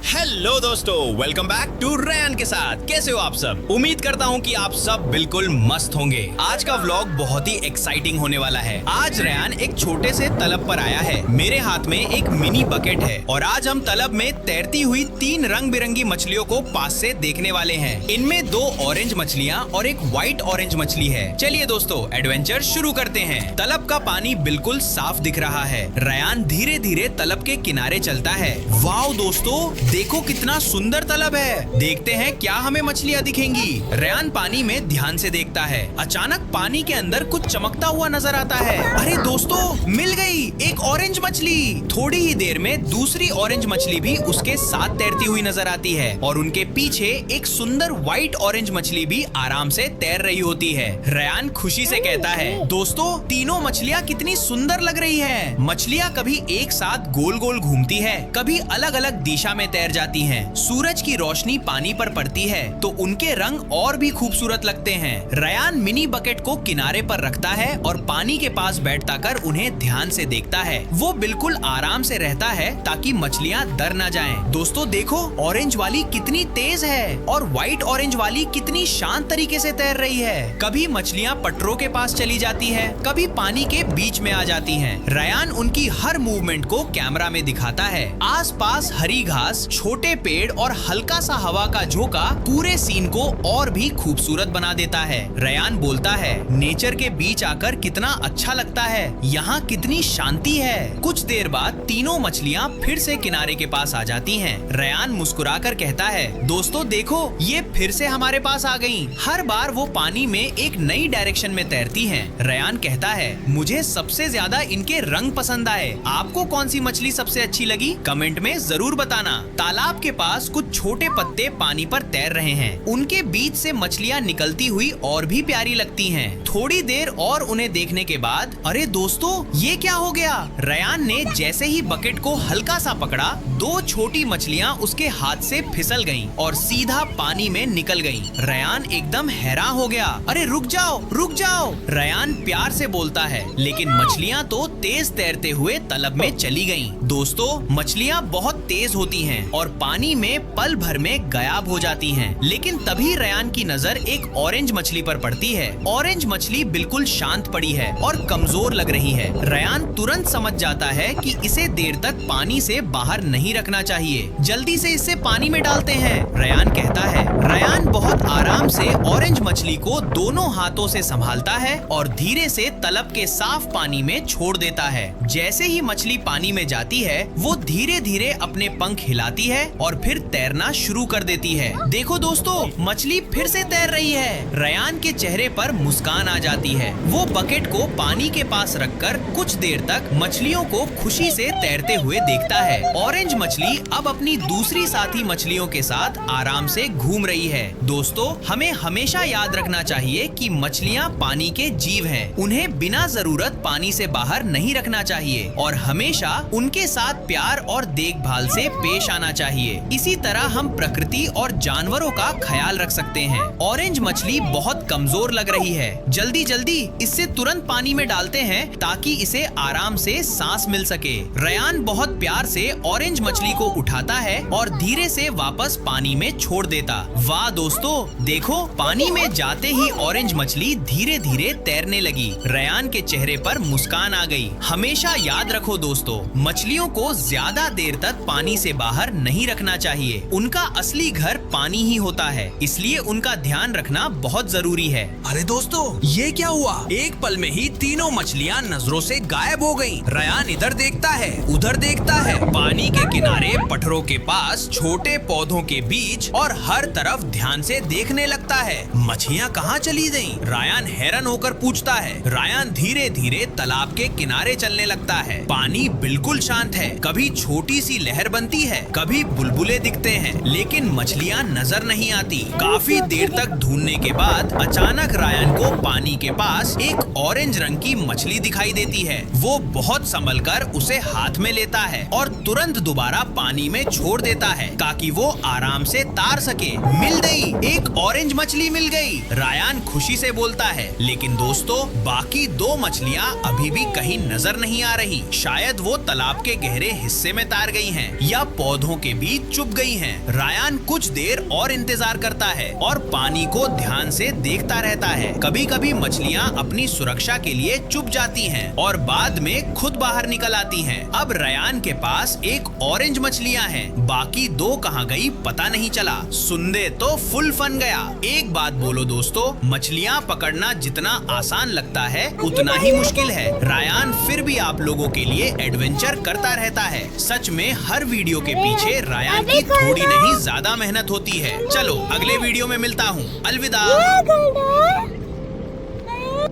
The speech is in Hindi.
हेलो दोस्तों, वेलकम बैक टू रैन के साथ। कैसे हो आप सब? उम्मीद करता हूँ कि आप सब बिल्कुल मस्त होंगे। आज का व्लॉग बहुत ही एक्साइटिंग होने वाला है। आज रैन एक छोटे से तलब पर आया है। मेरे हाथ में एक मिनी बकेट है और आज हम तलब में तैरती हुई 3 रंग बिरंगी मछलियों को पास से देखने वाले हैं। इनमें 2 ऑरेंज मछलियाँ और एक व्हाइट ऑरेंज मछली है। चलिए दोस्तों, एडवेंचर शुरू करते हैं। तलब का पानी बिल्कुल साफ दिख रहा है। रैन धीरे धीरे तलब के किनारे चलता है। वाओ दोस्तों, देखो कितना सुंदर तलब है। देखते हैं क्या हमें मछलियाँ दिखेंगी। रैन पानी में ध्यान से देखता है। अचानक पानी के अंदर कुछ चमकता हुआ नजर आता है। अरे दोस्तों, मिल गई एक ऑरेंज मछली। थोड़ी ही देर में दूसरी ऑरेंज मछली भी उसके साथ तैरती हुई नजर आती है और उनके पीछे एक सुंदर व्हाइट ऑरेंज मछली भी आराम से तैर रही होती है। रैन खुशी से कहता है, दोस्तों तीनों मछलियाँ कितनी सुंदर लग रही है। मछलियाँ कभी एक साथ गोल गोल घूमती है, कभी अलग अलग दिशा में तैर जाती हैं। सूरज की रोशनी पानी पर पड़ती है तो उनके रंग और भी खूबसूरत लगते हैं। रैन मिनी बकेट को किनारे पर रखता है और पानी के पास बैठता कर उन्हें ध्यान से देखता है। वो बिल्कुल आराम से रहता है ताकि मछलियाँ डर न जाएं। दोस्तों देखो, ऑरेंज वाली कितनी तेज है और व्हाइट ऑरेंज वाली कितनी शांत तरीके से तैर रही है। कभी मछलियाँ पटरों के पास चली जाती है, कभी पानी के बीच में आ जाती हैं। रैन उनकी हर मूवमेंट को कैमरा में दिखाता है। आसपास हरी घास, छोटे पेड़ और हल्का सा हवा का झोंका पूरे सीन को और भी खूबसूरत बना देता है। रैन बोलता है, नेचर के बीच आकर कितना अच्छा लगता है। यहाँ कितनी शांति है। कुछ देर बाद तीनों मछलियाँ फिर से किनारे के पास आ जाती हैं। रैन मुस्कुराकर कहता है, दोस्तों देखो, ये फिर से हमारे पास आ गईं। हर बार वो पानी में एक नई डायरेक्शन में तैरती हैं। रैन कहता है, मुझे सबसे ज्यादा इनके रंग पसंद आए। आपको कौन सी मछली सबसे अच्छी लगी? कमेंट में जरूर बताना। तालाब के पास कुछ छोटे पत्ते पानी पर तैर रहे हैं। उनके बीच से मछलियाँ निकलती हुई और भी प्यारी लगती हैं। थोड़ी देर और उन्हें देखने के बाद, अरे दोस्तों ये क्या हो गया? रैन ने जैसे ही बकेट को हल्का सा पकड़ा, 2 छोटी मछलियाँ उसके हाथ से फिसल गईं और सीधा पानी में निकल गईं। रैन एकदम हैरान हो गया। अरे रुक जाओ, रुक जाओ। रैन प्यार से बोलता है, लेकिन मछलियाँ तो तेज तैरते हुए तलब में चली गईं। दोस्तों मछलियाँ बहुत तेज होती हैं और पानी में पल भर में गायब हो जाती हैं। लेकिन तभी रैन की नजर एक ऑरेंज मछली पर पड़ती है। ऑरेंज मछली बिल्कुल शांत पड़ी है और कमजोर लग रही है। रैन तुरंत समझ जाता है कि इसे देर तक पानी से बाहर नहीं रखना चाहिए। जल्दी से इसे पानी में डालते हैं, रैन कहता है। रैन बहुत आराम से ऑरेंज मछली को दोनों हाथों से संभालता है और धीरे से तलब के साफ पानी में छोड़ देता है। जैसे ही मछली पानी में जाती है, वो धीरे धीरे अपने पंख हिलाती है और फिर तैरना शुरू कर देती है। देखो दोस्तों, मछली फिर से तैर रही है। रैन के चेहरे पर मुस्कान आ जाती है। वो बकेट को पानी के पास रखकर कुछ देर तक मछलियों को खुशी से तैरते हुए देखता है। ऑरेंज मछली अब अपनी दूसरी साथी मछलियों के साथ आराम से घूम रही है। दोस्तों हमें हमेशा याद रखना चाहिए कि मछलियाँ पानी के जीव हैं। उन्हें बिना जरूरत पानी से बाहर नहीं रखना चाहिए और हमेशा उनके साथ प्यार और देखभाल से पेश आना चाहिए। इसी तरह हम प्रकृति और जानवरों का ख्याल रख सकते हैं। ऑरेंज मछली बहुत कमजोर लग रही है। जल्दी जल्दी इससे तुरंत पानी में डालते हैं ताकि इसे आराम से सांस मिल सके। रैन बहुत प्यार से ऑरेंज मछली को उठाता है और धीरे से वापस पानी में छोड़ देता। वाह दोस्तों देखो, पानी में जाते ही ऑरेंज मछली धीरे धीरे तैरने लगी। रैन के चेहरे पर मुस्कान आ गई। हमेशा याद रखो दोस्तों, मछलियों को ज्यादा देर तक पानी से बाहर नहीं रखना चाहिए। उनका असली घर पानी ही होता है, इसलिए उनका ध्यान रखना बहुत जरूरी है। अरे दोस्तों ये क्या हुआ? एक पल में ही तीनों मछलियाँ नजरों से गायब हो गईं। रैन इधर देखता है, उधर देखता है। पानी के किनारे, पत्थरों के पास, छोटे पौधों के बीच और हर तरफ ध्यान से देखने लगता है। मछलियाँ कहाँ चली गईं? रैन हैरान होकर पूछता है। रैन धीरे धीरे तालाब के किनारे चलने लगता है। पानी बिल्कुल शांत है। कभी छोटी सी लहर बनती है, कभी बुलबुले दिखते हैं, लेकिन मछलियाँ नजर नहीं आती। काफी देर तक ढूंढने के बाद अचानक रैन को पानी के पास एक ऑरेंज रंग की मछली दिखाई देती है। वो बहुत संभलकर उसे हाथ में लेता है और तुरंत दोबारा पानी में छोड़ देता है ताकि वो आराम से तैर सके। मिल गई, एक ऑरेंज मछली मिल गई, रैन खुशी से बोलता है। लेकिन दोस्तों बाकी 2 मछलियाँ अभी भी कहीं नजर नहीं आ रही। शायद वो तालाब के गहरे हिस्से हिस्से में तार गई हैं या पौधों के बीच चुप गई हैं। रायान कुछ देर और इंतजार करता है और पानी को ध्यान से देखता रहता है। कभी कभी मछलियाँ अपनी सुरक्षा के लिए चुप जाती हैं और बाद में खुद बाहर निकल आती हैं। अब रायान के पास एक ऑरेंज मछलियाँ हैं, बाकी दो कहाँ गई पता नहीं चला। सुनते तो फुल फन गया। एक बात बोलो दोस्तों, मछलियाँ पकड़ना जितना आसान लगता है उतना ही मुश्किल है। रायान फिर भी आप लोगों के लिए एडवेंचर करता रहता है। सच में हर वीडियो के पीछे रायान की थोड़ी नहीं ज्यादा मेहनत होती है। चलो अगले वीडियो में मिलता हूँ। अलविदा।